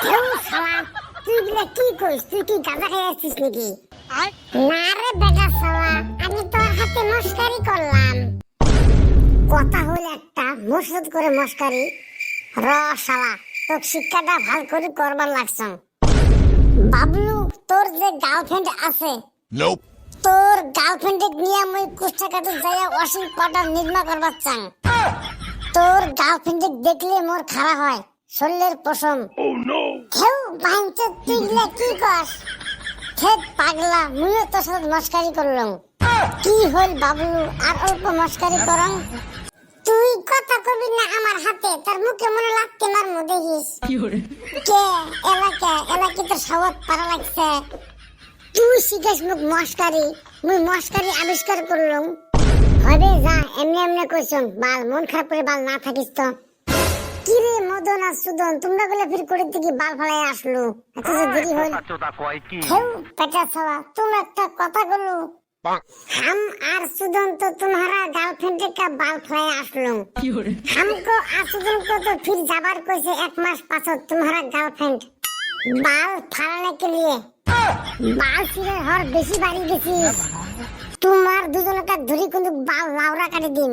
কেউ শালা তুই বলে কি কইস? তুই কি গাঁজা খাই আসছিস নাকি? না রে বেটা শালা, আমি তোর হাতে মস্কারি করলাম। কথা হল একটা, মসজিদ করে মস্কারি। র শালা, তোর শিক্ষাটা ভাল করে করবার লাগছ। বাবলু, তোর যে গার্লফ্রেন্ড আছে, তোর গার্লফ্রেন্ডে নিয়ে আমি কুষ্টাঘাটে যাইয়া ওয়াশিং পাউডার নির্মা করবার চাং। তোর গার্লফ্রেন্ডে দেখলে মোর খারাপ হয় শরীরের পশম। কেউ ভাঙছে, তুই গিলা কি কস? খেত পাগলা, মুইও তোর সাথে মস্কারি করলাম। কি হল বাবলু, আর অল্প মস্কারি করং? তুই কথা কবি না আমার হাতে, তার মুখে মনে লাগতে মারমু দেখিস। কে এলাকে তোর সবত পারা লাগছে। তুই শিখাস মুখ মস্কারি, মুই মস্কারি আবিষ্কার করলাম। হবে যা, এমনি এমনি কইছং। বাল মন খারাপ করে বাল না থাকিস তো। কি রে মদন আর সুদন, তোমরা বলে ফির করে দিকে বাল ফালাই আসলো, এত যে দেরি হল। কেউ পেটা ছাওয়া, তুমি একটা কথা বলো। हम और सुदन तो तुम्हारा गर्लफ्रेंड का बाल फलाई आसलो। हमको और सुदन को तो फिर जाबार को से 1 मास पाछो तुम्हारा गर्लफ्रेंड बाल फाड़ने के लिए बाल सिरे हर बेसी बारी गेছিস। তোমার দুজনকা ধরি কিন্তু বাল লাউরা কাটে দিন।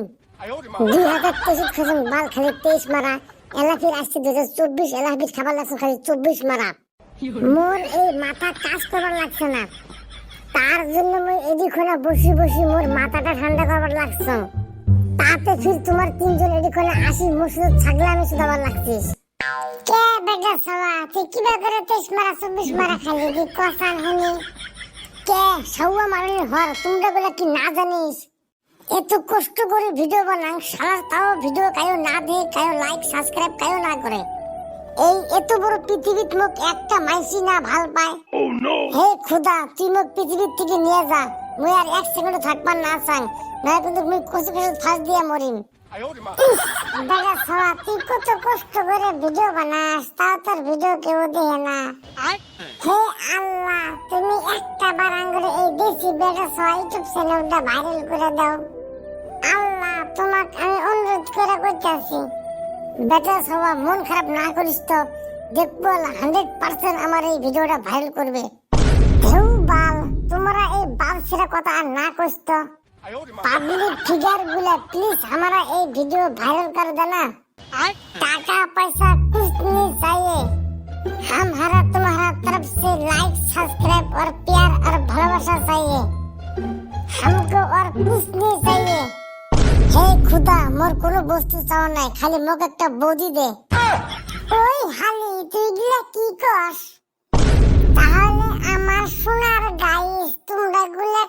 2023 খসং বাল খালি 23 মারা, এলা ফির আসছে 2024, এলা ফির খাবার লাগছে খালি 24 মারা। মোর এই মাথা কাজ করবার লাগছে না, তার জন্য মই এদিকনে বসি বসি মোর মাথাটা ঠান্ডা করবার লাগছ। তাতে ফির তোমার তিনজন এদিকনে আসি মুসুদ ছাগলামি সুদাবার লাগছিস। কে বেটা সালা, তুই কিবা করে 23 মারা 24 মারা খালি দি কসান হনি? কে সওয়া মারনি হর, তোমরা বলে কি না জানিস? এত কষ্ট করে ভিডিও বানাং শালা, তাও ভিডিও কায়ো না দে, কায়ো লাইক সাবস্ক্রাইব কায়ো না করে। এই এত বড় পৃথিবীত মোক একটা মাইসি না ভাল পায়। হে খুদা, তুই মোক পৃথিবীর থেকে নিয়ে যা, মুই আর 1 সেকেন্ড থাকবার না চাং, না কিন্তু মুই কষ্ট করে ফাঁস দিয়া মরিম। বেটা ছাওয়া, তুই কত কষ্ট করে ভিডিও বানাস, তাও তোর ভিডিও কেউ দেখে না। হে আল্লাহ, তুমি একটা বার আঙ্গুলে এই দেশি বেটা ছাওয়া ইউটিউব চ্যানেলটা ভাইরাল করে দাও। আল্লাহ, তোমাকে আমি অনুরোধ করে কইতাছি। বেটা ছাওয়া, মন খারাপ না করিস তো, দেখবো 100% আমার এই ভিডিওটা ভাইরাল করবে। কেউ বাল, তোমরা এই বাল ছেড়ে কথা আর না কইস তো। পাবলিক ফিগার গুলা প্লিজ हमारा ये वीडियो वायरल कर देना। टाका पैसा कुछ नहीं चाहिए, हमारा तुम्हारा तरफ से लाइक सब्सक्राइब और प्यार और भालोबासा चाहिए, हमको और कुछ नहीं चाहिए। हे खुदा, मोर कोनो বস্তু চাও নাই, খালি মোক একটা বডি দে। ওই হালি, তুই গিলা কি কস? তাহলে আমার সোনার গাইস, তোমরা গুলা